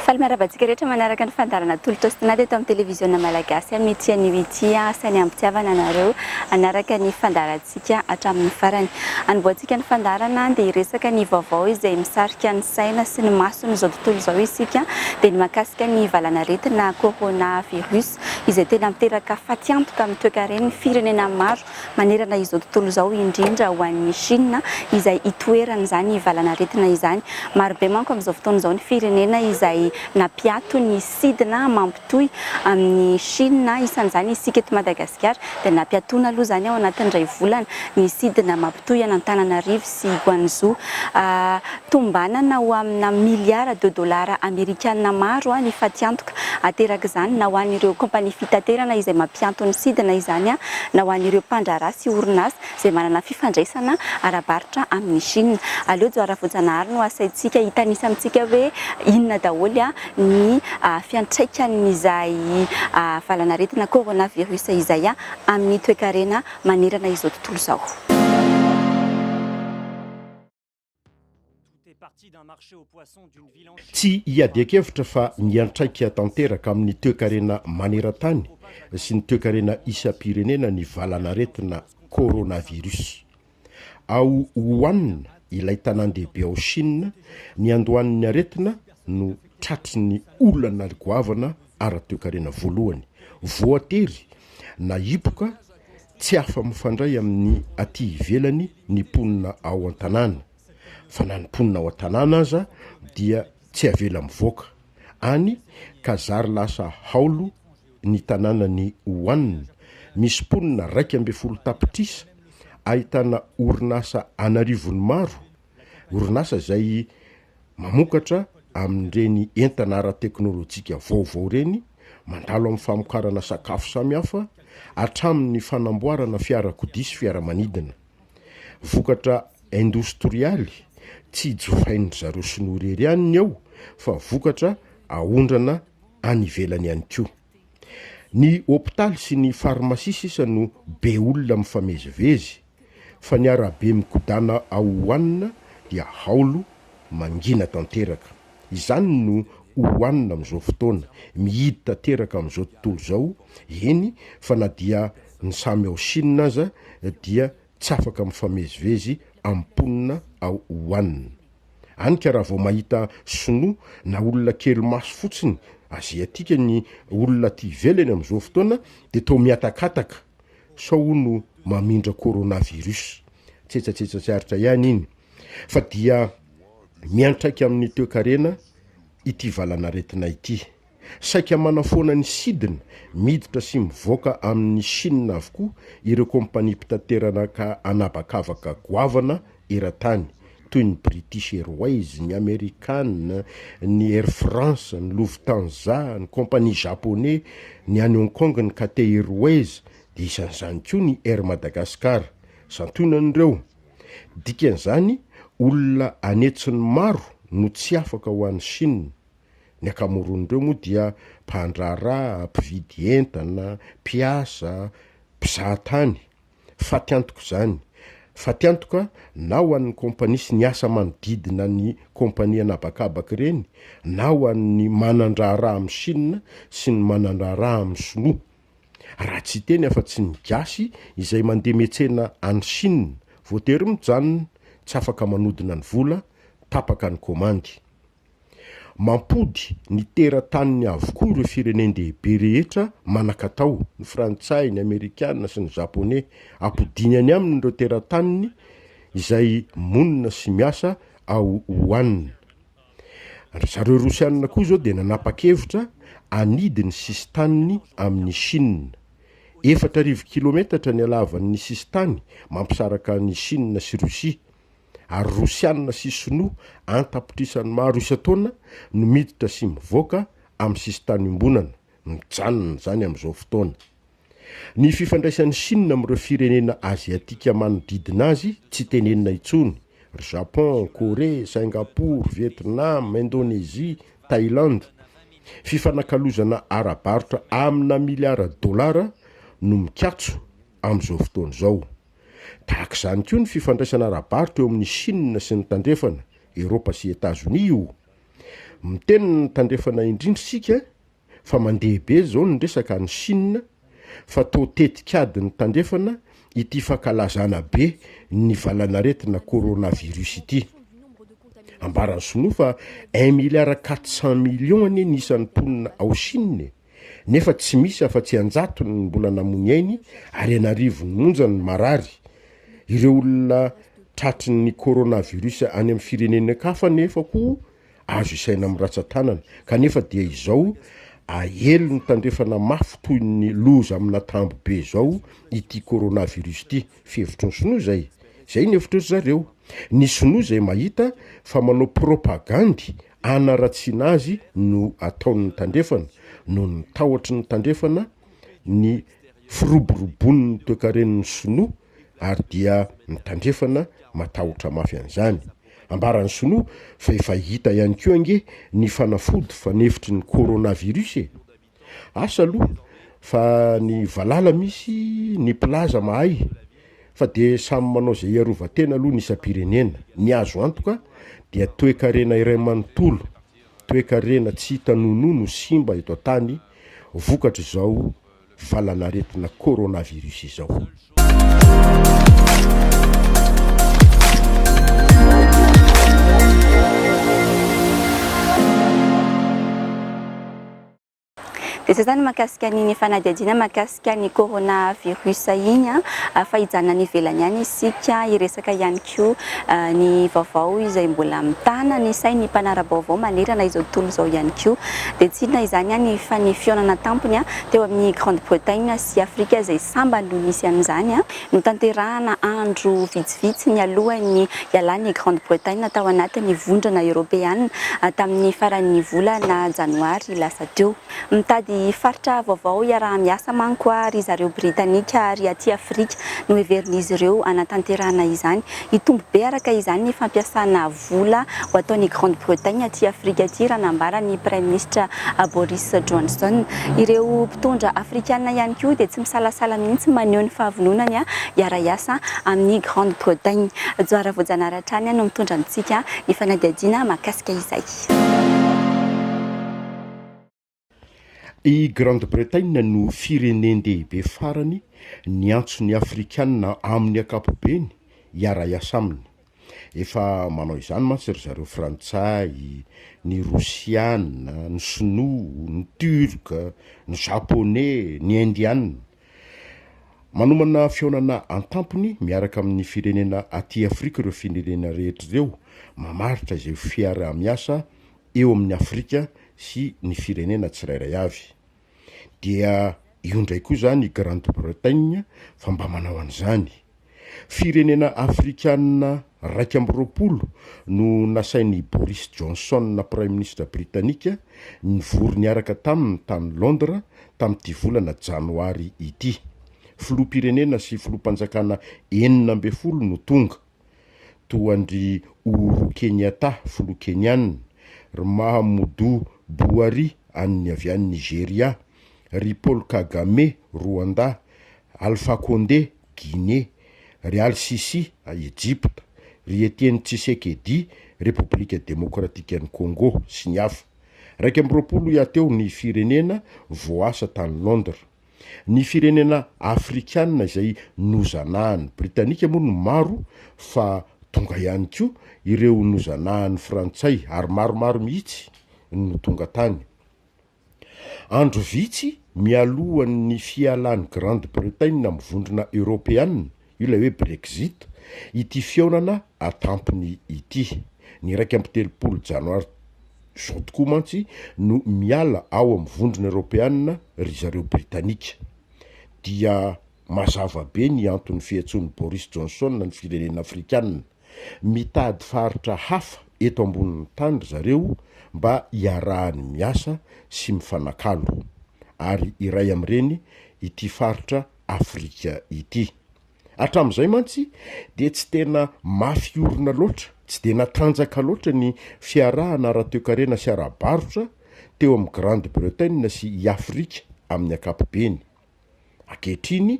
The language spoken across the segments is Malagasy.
Falmarabantsika rehetra manaraka ny fandarana tolo-tosinady eto amin'ny televiziona malagasy mety an'ity asany ampitiavana anareo anaraka ny fandarantsika hatramin'ny farany. Anboantsika ny fandarana dia hiresaka ny vaovao izay misarika ny saina sy ny masony izao tontolo izao isika dia ny mahakasika ny valanaretina coronavirus izay tena miteraka fatiantoka amin'ny toe-karen'ny firenena maro manerana izao tontolo izao indrindra ho an'ny Chine izay itoerana izany valanaretina izany. Maro be manko amin'izao fotoana izao ny firenena izay napiato ny sidina mampitohy amin'ny Chine isan'izany isika eto Madagasikara dia napiatona aloha izany ao anatin'ny iray volana ny sidina mampitohy an'Antananarivo sy Guangzhou tombanana ho amina miliara $2 amerikanina maro ny fatiantoka ateraka izany na ho an'ireo kompania fitaterana izay mampianto ny sidina izany na ho an'ireo mpandraharaha sy orinasa izay manana fifandraisana ara-barotra amin'ny Chine. Aleo Joaravojanahary no asaintsika hitanisa amintsika hoe inona daholo ny fiantraikan'izay valanaretina coronavirus izay amin'ny toe-karena manerana izao tontolo izao. Tsy hiadian-kevitra fa miantraika tanteraka amin'ny toe-karena maneran-tany sy ny toe-karena isam-pirenena ny valanaretina coronavirus. Ao Wuhan, ilay tanan-dehibe ao Chine, ny andohan'ny aretina no tratry ny olana goavana ara-toe-karena voalohany. Voatery na hipoka tsy afa mifandray amin'ny aty ivelany ny mponina ao an-tanàna. Fa na ny mponina ao an-tanàna aza dia tsy avela mivoaka. Any ka zary lasa haolo ny tanàna ny Wuhan. Misy mponina 12 tapitrisa ahitana orinasa anarivony maro. Orinasa izay mamokatra amin'ireny entana ara-teknôlôjika vaovao reny, mandalo amin'ny famokarana sakafo samihafa hatramin'ny fanamboarana fiarakodia sy fiaramanidina. Vokatra industrialy tsy jofain'ny zareo sinoa irery ihany ao fa vokatra ahondrana any ivelany ihany koa. Ny hôpitaly sy ny farmasia sisa no be olona mifamezivezy fa ny arabe mikodana ao Wuhan dia haolo mangina tanteraka. Izany no hohanina amin'izao fotoana, mihidy tanteraka amin'izao tontolo izao. Eny fa na dia ny samy ao Chine aza dia tsy afaka mifamezivezy amponina ao Wuhan. Anika raha vao mahita sinoa na olona kely maso fotsiny aziatika ny olona ty ivelany amin'izao fotoana dia toa miatakataka sao no mamindra coronavirus. Tsetsatsetsaritra ihany iny. Fa dia miantraika amin'ny toe-karena ity valanaretina ity. Saika manafoana ny sidina miditra sy mivoaka amin'ny Chine avokoa ireo kompania mpitaterana ka anabakavaka goavana eran-tany toy ny British Airways, ny American, ny Air France, ny Lufthansa, ny kompania japonais, ny any Hong Kong ny Cathay Airways, dia isan'izany koa ny Air Madagascar. Santonan'ireo dikan'izany olona anetsiny maro no tsy afaka ho an'ny Chine. Ny akamoron'ireo moa dia mpandraharaha, mpividy entana, mpiasa, mpizahatany. Fatiantoka izany. Fatiantoka na ho an'ny kompania sy ny asa manodidina ny kompania anabakabaka ireny, na ho an'ny manandraharaha amin'ny Chine sy ny manandraharaha amin'ny Sinoa. Raha tsy teny afa-tsy ny gasy izay mandeha miantsena any Chine, voatery mijanona, tsy afaka manodina ny vola, tapaka ny komandy. Mampody ny teran-taniny avokoa ireo firenendehibe rehetra manan-katao, ny frantsay, ny amerikanina sy ny japonais, ampodiny any aminy ireo teran-taniny izay monina sy miasa ao Wuhan. Zareo rosianina koa zao dia nanapa-kevitra anidy ny sisin-taniny amin'ny Chine. 400 kilometatra ny halavan'ny sisin-tany mampisaraka ny Chine sy Rosia. Ary rosianina sy sinoa antapitrisany maro isan-taona no miditra sy mivoaka amin'ny sisin-tany imbonana, mijanona izany amin'izao fotoana. Ny fifandraisan'ny Chine amin'ireo firenena aziatika manodidina azy tsy tenenina intsony. Japon, Corée, Singapour, Vietnam, Indonésie, Thaïlande. Fifanakalozana ara-barotra amina miliara $, no mikatso amin'izao fotoana izao. Tahaka izany koa ny fifandraisana ara-barotra eo amin'ny Chine sy ny tandrefana, Eropa sy Etats-Unis io. miteny ny tandrefana indrindrysika fa mandehabe zao ny resaka ny Chine fa to tetikady ny tandrefana ity fankalazana be ny valanaretina coronavirus ity. Ambarany sinoa fa 1,400 million ane nisan'ny mponina ao Chine, nefa tsy misy afa-tsy anjato ny mbola namony ainy ary anarivo ny monjany marary. Ireo olona tratry ny coronavirus any amin'ny firenena kafa nefa koa azo isaina amin'ny ratsan-tanana, kanefa dia izao ahelo ny tandrefana mafy toy ny loza amina tambo be zao ity coronavirus ity. Fihevitry ny sinoa zay ny hevitry zareo. Ny sinoa zay mahita fa manao propagandy anaratsiana azy no ataon'ny tandrefana no ny tahotra ny tandrefana ny firoborobon'ny toekaren'ny sinoa ary dia ny tandrefana matahotra mafy an'izany. Ambaran'ny sinoa fa efa hita ihany koa ange ny fanafody fanefitry ny coronavirus asa aloha fa ny valala misy ny plaza mahay fa de samy manao zay iarovatena aloha ny isa-pirenena. Ny azo antoka dia toe-karena iray manontolo, toe-karena tsy hitanonono simba eto tany vokatry zao valanaretina coronavirus izao. Dia zay zany mahakasika ny fanadihadiana mahakasika ny coronavirus iny fa hijanona ny ivelany ihany isika hiresaka ihany koa ny vaovao izay mbola mitana ny sainy mpanara-baovao manerana izao tontolo izao ihany koa. Dia tsy inona izany ihany fa ny fionana tampony teo amin'ny Grande-Bretagne sy Afrika izay samba no nisy an'izany no tanterahana andro vitsivitsy ny alohan'ny ialany Grande-Bretagne tao anatin'ny vondrana Europeana tamin'ny faran'ny volana Janoary lasa teo. Mitady faritra vaovao iaraha-miasa manko ary zareo Britanika ary aty Afrika no heverin'izy ireo anatanterahana izany. Hitombo be araka izany ny fampiasana vola ho ataon'ny Grande-Bretagne aty Afrika aty raha nambarany Prime Ministre Boris Johnson. Ireo mpitondra Afrikana ihany koa dia tsy misalasala mihitsy maneho ny fahavononany iara-iasa amin'ny Grande-Bretagne. Joara Voajanahary no mitondra antsika ny fanadihadiana mahakasika izay. I Grande-Bretagne no firenendehibe farany ny antsony Afrikanina amin'ny ankapobeny iara-iasa aminy. Efa manao izany mantsy ry zareo Frantsay, ny Rosiana, ny Sinoa, ny Turka, ny Japonais, ny Indiana. Manomana fionana an-tampony miaraka amin'ny firenena aty Afrika ireo firenena rehetra ireo mamaritra izay fiara-miasa eo amin'ny Afrika sy ny firenena tsirairay avy. Dia io ndray koa zany Grande-Bretagne fa mba manao an'izany. Firenena Afrikanina 12 no nasain'i Boris Johnson na Prime Ministre Britanika nivory niaraka taminy tany Londres tamin'ity volana Janoary ity. Filoham-pirenena sy filoham-panjakana 40 no tonga. Toandry Uhuru Kenyatta filoha Keniana, ry Mahamudu Buhari an'ny avy any Nigeria, ry Paul Kagame Rwanda, Alpha Condé Guinée, ry Al-Sisi Egypte, ry Etienne Tshisekedi République démocratique ny Congo sy ny hafa. 12 iateo ny firenena voasa tany Londres. Ny firenena Afrikanina izay nozanahany Britanika moa no maro fa tonga ihany koa ireo nozanahany Frantsay ary maromaro mihitsy no tonga tany. Andro vitsy mialohan'ny fialan'ny Grande-Bretagne amin'ny vondrona Europeana, io ilay hoe Brexit, ity fionana atampony ity. Ny 17 Janoary zao tokoa mantsy no miala ao amin'ny vondrona Europeana ry zareo Britanika. Dia mazava be ny antony fiantson'ny Boris Johnson ny firenena Afrikanina. Mitady faritra hafa eto ambonin'ny tany zareo mba iarahany miasa sy mifanakalo. Ary iray am'ireny ity faritra Afrika ity. Hatramin'izay mantsy dia tsy tena mafiorina loatra, tsy de natranjaka loatra ny fiarahana ara-toe-karena sy ara-barotra teo amin'ny Grande-Bretagne sy i Afrika amin'ny ankapobeny. Ankehitriny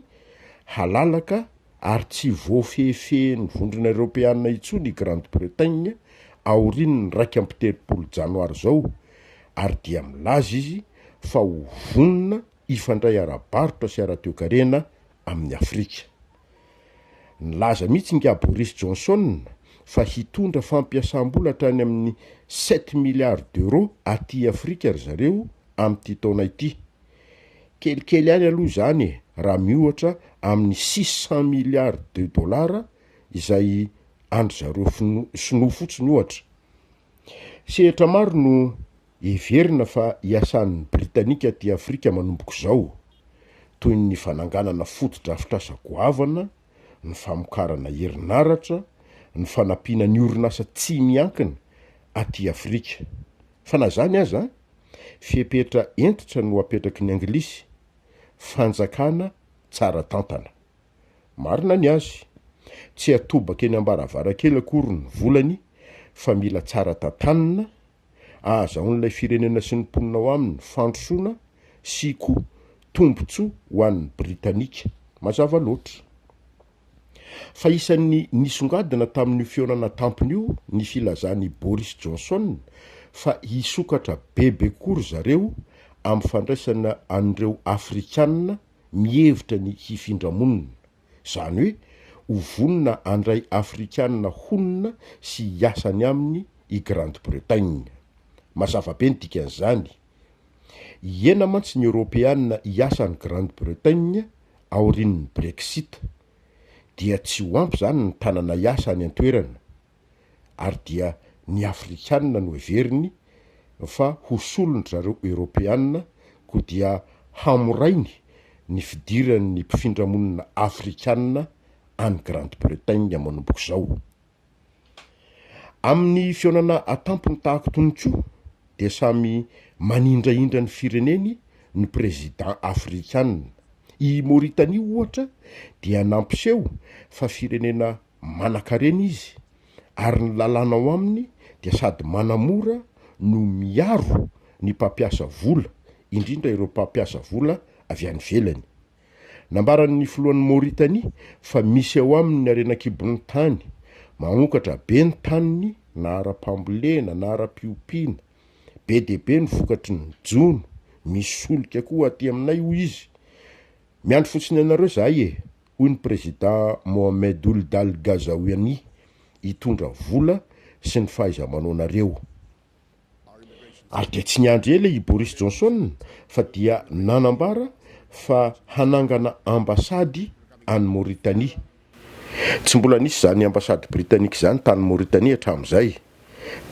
halalaka ary tsy voafehefehy ny vondrona Europeana intsony i Grande-Bretagne aorininy 2 janoary zao ary dia milaza izy fa ho vonina ifandray ara-barotra sy ara-toekarena amin'ny Afrika. Nilaza mihitsy nga Boris Johnson fa hitondra fampiasam-bola hatrany amin'ny 7 milliards d'euros aty Afrika ry zareo amin'ity taona ity. Kelikely ihany aloha zany raha miohatra amin'ny 600 milliards de dollars izay andro zareo sinoa fotsiny ohatra. Sehatra maro no everina fa iasan'ny Britanika aty Afrika manomboka zao, toy ny fananganana foto-drafitra asa goavana, ny famokarana herinaratra, ny fanampiana ny orinasa tsy miankina aty Afrika. Fa na zany aza, fepetra entitra no apetraky ny Anglisy, fanjakana tsara tantana. Marina ny azy, tsy atobaka eny ambaravarakely akory ny volany, fa mila tsara tantanina, ahazahoan'ilay firenena sy ny mponina ao aminy fandrosoana sy koa tombontsoa ho an'ny Britanika. Mazava loatra. Fa isan'ny nisongadina tamin'io fihaonana tampony io ny filazany Boris Johnson fa hisokatra bebe kory zareo amin'ny fandraisana an'ireo Afrikanina mihevitra ny hifindramonina. Zany hoe ho vonina andray Afrikanina honina sy hiasany aminy i Grande-Bretagne. Mazava be ny dikan'izany. Iena mantsy ny Europeanina hiasany Grande-Bretagne aorian'ny Brexit. Dia tsy ho ampy zany ny tanana hiasa any an-toerana, ary dia ny Afrikanina no heveriny fa ho solony zareo Europeanina ko dia hamorainy ny fidiran'ny mpifindramonina Afrikanina any Grande-Bretagne manomboka zao. Amin'ny fihaonana atampony tahaka tonitro dia samy manindraindra ny fireneny ny président Afrikanina. I Mauritanie ohatra dia nampiseho fa firenena manan-karena izy, ary ny lalàna ao aminy dia sady manamora no miaro ny mpampiasa vola, indrindra ireo mpampiasa vola avy any ivelany. Nambaran'ny filohan'ny Mauritanie fa misy ao aminy arenan-kibon'ny tany, magnokatra be ny taniny na ara-pambolena na ara-piompiana, be dia be ny vokatry ny jono, misy solika koa aty aminay hoy izy. Miandry fotsiny anareo zahay hoy ny président Mohamed Ould Al Ghazouani hitondra vola sy ny fahaiza-manaonareo. Ary dia tsy niandry ela i Boris Johnson fa dia nanambara fa hanangana ambasady any Mauritanie. Tsy mbola nisy zany ambasady Britanika zany tany Mauritanie hatramin'izay.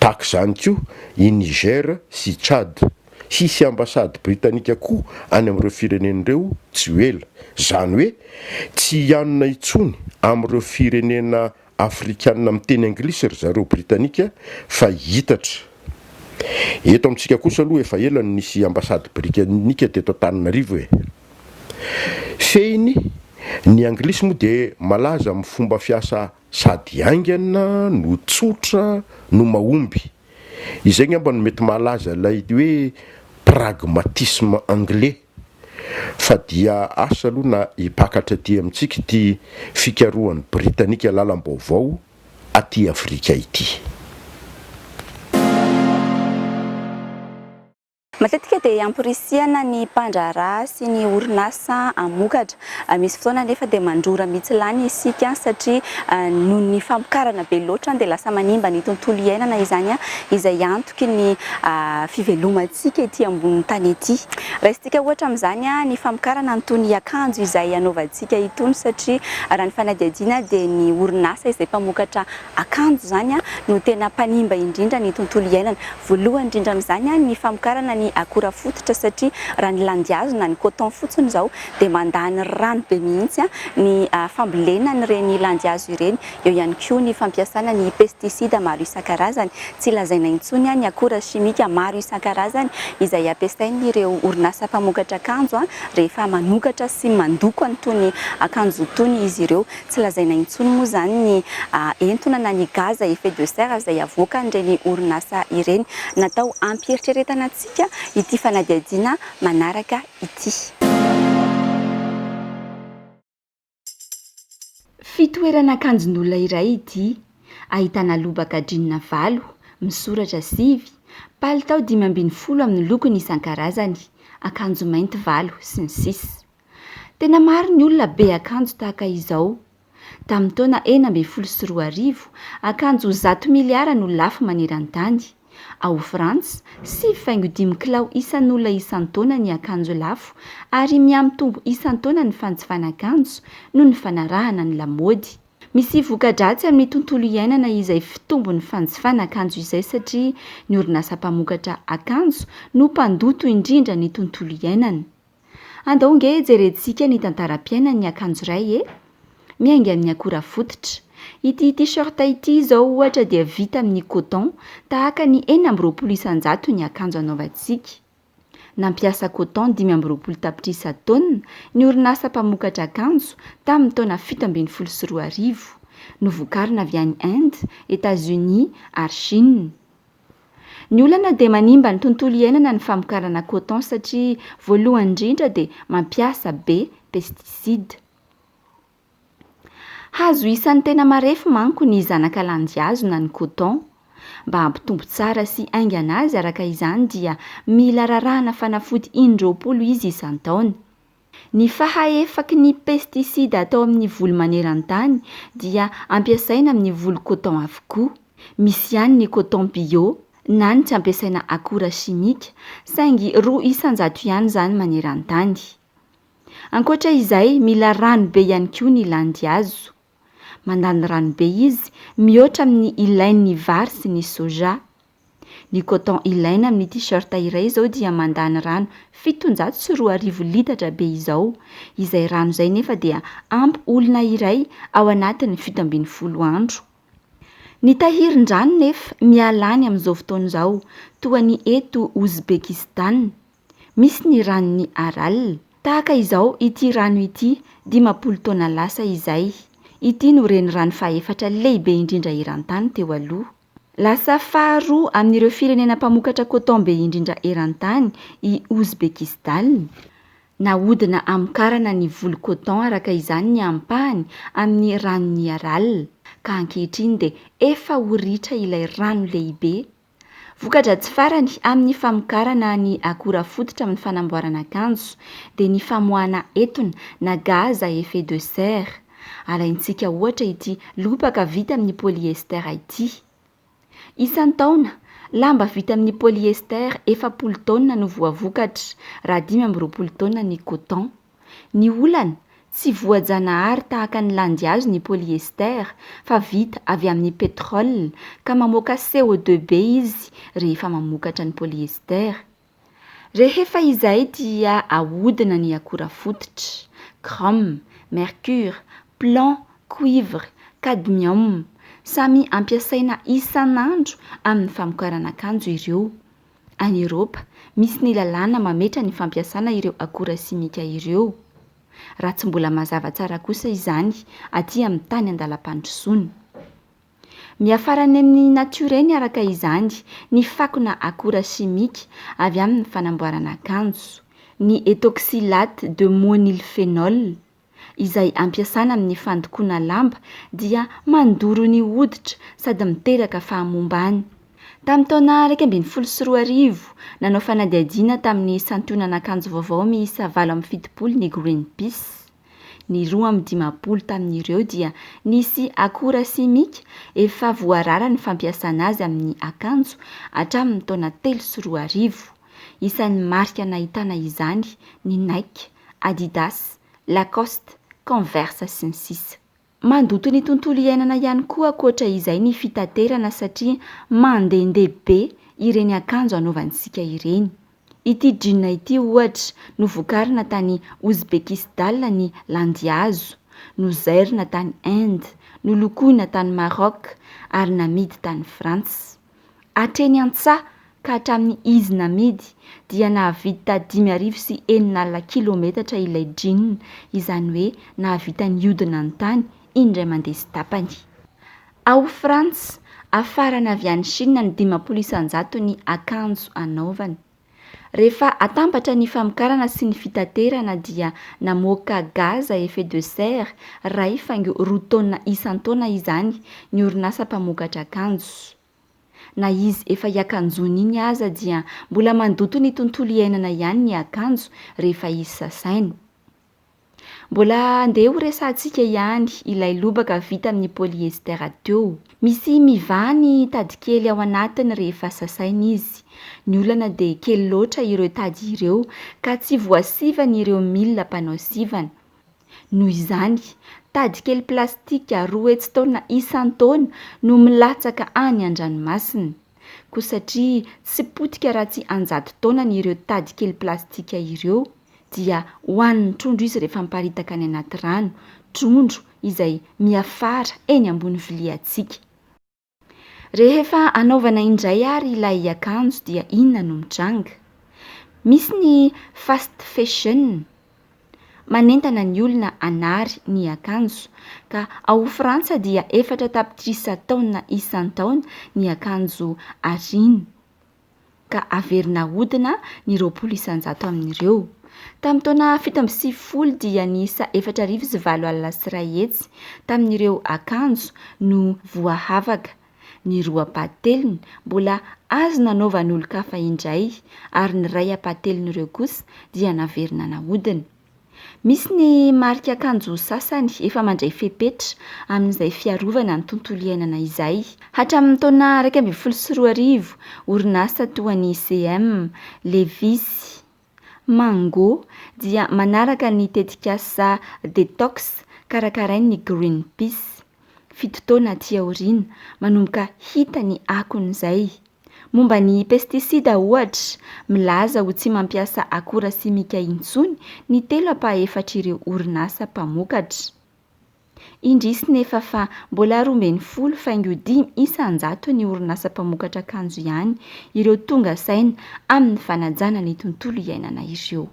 Tahaka zany koa i Niger sy Tchad. Hisy ambasady Britanika koa any amin'ireo firenen'ireo tsy ho ela. Zany hoe tsy hianona intsony amin'ireo firenena Afrikanina miteny Anglisy ry zareo Britanika fa hitatra. Eto amintsika kosa aloha efa ela nisy ambasady Britanika teto Antananarivo e. Fehiny ny Anglisy moa dia malaza amin'ny fomba fiasa sady aingana no tsotra no mahomby. Izay ngamba no mety malaza ilay hoe pragmatisme anglais. Fa dia asa aloha na hipakatra aty amintsika ity fikarohan'ny Britanika lalam-baovao aty Afrika ity. Matetika dia amporisiana ny mpandraharaha sy ny orinasa amokatra. Misy fotoana nefa dia mandrora mihitsy lany isika satria noho ny famokarana be loatra dia lasa manimba ny tontolo iainana izany izay antoky ny fivelomantsika ety ambony tany ety. Raisitsika ohatra amin'izany ny famokarana an'itony akanjo izay anaovantsika itony satria raha ny fanadihadiana dia ny orinasa izay mpamokatra akanjo zany no tena mpanimba indrindra ny tontolo iainana. Voalohany indrindra amin'izany ny famokarana ny akora fototra satria raha ny landihazo na ny coton fotsiny zao dia mandany rano be mihitsy ny fambolena n'ireny landihazo ireny. Eo ihany koa ny fampiasana ny pesticide maro isan-karazany. Tsy lazaina intsony ny akora chimique maro isan-karazany izay ampiasain'ireo orinasa mpamokatra akanjo rehefa manokatra sy mandoko an'itony akanjo itony izy ireo. Tsy lazaina intsony moa zany ny entona na ny gaz à effet de serre izay avoaka n'ireny orinasa ireny. Natao ampieritreretana antsika ity fanadihadiana manaraka ity. Fitoerana akanjon'olona iray ity, ahitana lobaka drinina valo, misoratra sivy, palitao 5 amin'ny lokony isan-karazany, akanjo mainty 7 sy ny sisa. Tena maro ny olona be akanjo tahaka izao. Tamin'ny taona 2014, akanjo 100 miliara no lafo maneran-tany. Ao Frantsa, 7.5 kilao isan'olona isan-taona ny akanjo lafo ary miamitombo isan-taona ny fanjifan'akanjo noho ny fanarahana ny lamaody. Misy voka-dratsy amin'ny tontolo iainana izay fitombo ny fanjifana akanjo izay satria ny orinasa mpamokatra akanjo no mpandoto indrindra ny tontolo iainana. Andao nge jerentsika ny tantaram-piainan'ny akanjo iray miainga amin'ny akora fototra. Ity t-shirt ity izao ohatra dia vita amin'ny coton tahaka ny 420 ny akanjo anaovantsika. Nampiasa coton 520 tapitrisa taona ny orinasa mpamokatra akanjo tamin'ny taona 1712 novokarina avy any Inde, États-Unis ary Chine. Ny olana dia manimba ny tontolo iainana ny famokarana coton satria voalohany indrindra dia mampiasa be pesticide. Hazo isan'ny tena marefo manko ny zanaka landihazo na ny coton. Mba hampitombo tsara sy aingana azy araka izany dia mila rarahana fanafody 100 izy isan-taona. Ny fahaefaky ny pesticide atao amin'ny volo maneran-tany dia ampiasaina amin'ny volo coton avokoa. Misy ihany ny coton bio na ny tsy ampiasaina akora simika saingy 2 isan-jato ihany zany maneran-tany. Ankoatra izay mila rano be ihany koa ny landihazo. Mandany rano be izy mihoatra amin'ny ilain'ny vary sy ny soja. Ny coton ilaina amin'ny t-shirt iray izao dia mandany rano 720 litatra be izao. Izay rano izay nefa dia ampy olona iray ao anatin'ny 70 andro. Ny tahirin-drano nefa mialany amin'izao fotoana izao toa ny eto Ouzbekistan. Misy ny ranon'ny Aral. Tahaka izao ity rano ity 50 taona lasa izay. Ity no renirano faefatra lehibe indrindra eran-tany teo aloha. Lasa faharoa amin'ireo firenena mpamokatra coton be indrindra eran-tany i Ouzbekistan. Nahodina amokarana ny volo coton araka izany ny ampahany amin'ny ranon'ny Aral. Ka ankehitriny dia efa ho ritra ilay rano lehibe. Voka-dratsy farany amin'ny famokarana ny akora fototra amin'ny fanamboarana akanjo dia ny famoahana etona na gaz à effet de serre. Alaintsika ohatra ity lobaka vita amin'ny polyester ity. Isan-taona, lamba vita amin'ny polyester 40 taona no voavokatra raha 520 taona ny coton. Ny olana tsy voajanahary tahaka ny landihazo ny polyester fa vita avy amin'ny pétrole ka mamoaka CO2 be izy rehefa mamokatra ny polyester. Rehefa izay dia ahodina ny akora fototra: chrome, mercure, plomb, cuivre, cadmium. Samy ampiasaina isan'andro amin'ny famokarana akanjo ireo. Any Eropa, misy ny lalàna mametra ny fampiasana ireo akora simika ireo. Raha tsy mbola mazava tsara kosa izany, aty amin'ny tany andalam-pandrosoana. Miafarany amin'ny natioreny araka izany ny fakona akora simika avy amin'ny fanamboarana akanjo. Ny étoxylate de monylphénol izay ampiasana amin'ny fandokoana lamba dia mandoro ny hoditra sady miteraka fahamombany. Tamin'ny taona 2012 nanao fanadihadiana tamin'ny santionan'akanjo vaovao miisa 7 ny Greenpeace. Ny 250 tamin'ireo dia nisy akora simika efa voarara ny fampiasana azy amin'ny akanjo hatramin'ny taona 3 Isan'ny marika nahitana izany ny Nike, Adidas, Lacoste, Converse sy ny sisa. Mandoto ny tontolo iainana ihany koa ankoatra izay ny fitaterana satria mandehandeha be ireny akanjo anaovantsika ireny. Ity jean ity ohatra novokarina tany Ouzbekistan ny landihazo, nozairina tany Inde, nolokoina tany Maroc ary namidy tany Frantsa. Hatreny an-tsaha ka hatramin'ny izy namidy dia nahavita 5,9 kilometatra ilay jean, izany hoe nahavita niodina ny tany indray mandeha sy tapany. Ao Frantsa, afarana avy any Chine ny 50 isan-jato ny akanjo anaovany. Rehefa atambatra ny famokarana sy ny fitaterana dia namoaka gaz à effet de serre 2.2 taona isan-taona izany ny orinasa mpamokatra akanjo. na izy efa hiakanjony iny aza dia mbola mandoto ny tontolo iainana ihany ny akanjo rehefa izy sasaina. Mbola andeha ho resantsika ihany ilay lobaka vita amin'ny polyester teo. Misy mivany tady kely ao anatiny rehefa sasaina izy. Ny olana dia kely loatra ireo tady ireo ka tsy voasivana ireo milina mpanao sivana. Noho izany, tady kely plastika 2 hetsy taona isan-taona no milatsaka any an-dranomasina. Koa satria tsy potika raha tsy 100 taona ireo tady kely plastika ireo, dia hohanin'ny trondro izy rehefa miparitaka any anaty rano, trondro izay miafara eny ambony viliantsika. Rehefa anaovana indray ary ilay akanjo dia inona no mitranga? Misy ny fast fashion, manentana ny olona anary ny akanjo, ka ao Frantsa dia 4 tapitrisa taona isan-taona ny akanjo arina, ka averina hodina ny 20 isan-jato amin'ireo. Tamin'ny taona 1770 dia niisa 4,9 alina sy 1 hetsy tamin'ireo akanjo no voahavaka. Ny 2 apateliny mbola azo nanaovan'olon-kafa indray ary ny 1 apatelin'ireo kosa dia naverina nahodina. Misy ny marika akanjo sasany efa mandray fepetra amin'izay fiarovana ny tontolo iainana izay. Hatramin'ny taona 2014, orinasa toa ny CM, Levi's, Mango dia manaraka ny tetikasa Detox karakarain'ny Greenpeace. 7 taona aty aoriana manomboka hita ny akon'izay. Momba ny pestisida ohatra, milaza ho tsy mampiasa akora simika intsony ny 3/4 ireo orinasa mpamokatra. Indrisy nefa fa mbola 12 faingo 5 isan-jato ny orinasa mpamokatra akanjo ihany ireo tonga saina amin'ny fanajana ny tontolo iainana ireo.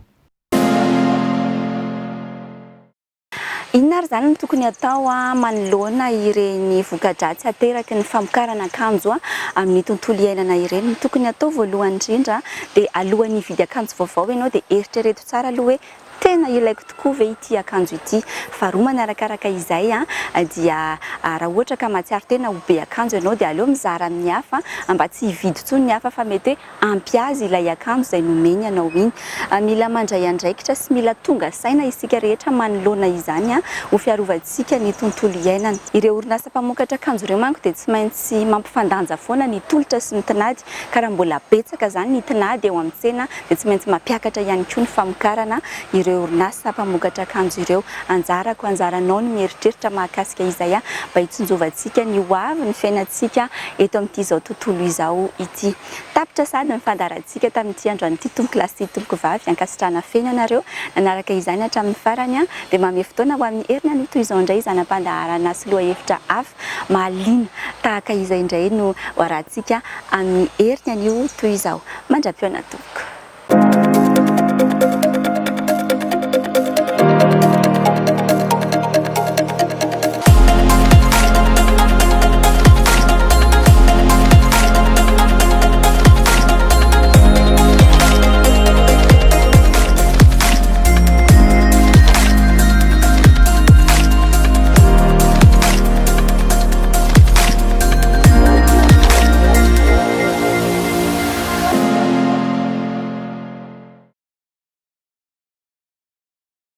Inona ary zany no tokony atao manoloana ireny voka-dratsy ateraky ny famokarana akanjo amin'ny tontolo iainana ireny? Ny tokony atao voalohany indrindra dia alohan'ny hividy akanjo vaovao ianao dia eritrereto tsara aloha hoe tena ilaiko tokoa ve ity akanjo ity. Faharoa manarakaraka izay dia raha ohatra ka mahatsiaro tena ho be akanjo ianao dia aleo mizara amin'ny hafa mba tsy hividy intsony ny hafa fa mety hoe ampy azy ilay akanjo izay nomeny ianao iny. Mila mandray andraikitra sy mila tonga saina isika rehetra manoloana izany ho fiarovantsika ny tontolo iainana. Ireo orinasa mpamokatra akanjo ireo manko dia tsy maintsy mampifandanja foana ny tolotra sy ny tinady, ka raha mbola betsaka zany ny tinady eo amin'ny tsena dia tsy maintsy mampiakatra ihany koa ny famokarana ireo orinasa mpamokatra akanjo ireo. Anjaranao ny mieritreritra mahakasika izay mba hitsinjovantsika ny hoavy ny fiainantsika eto amin'ity izao tontolo izao ity. Tapitra sady mifandarantsika tamin'ity androan'ity tompoklasy tompoko vavy ankasitrana fiainanareo. Nanaraka izany hatramin'ny farany dia manome fotoana ho amin'ny herinany toy izao indray zanam-pandaharana sy lohahevitra hafa mahaliana tahaka izay indray no hoarantsika amin'ny herinany toy izao. Mandra-pionatovo.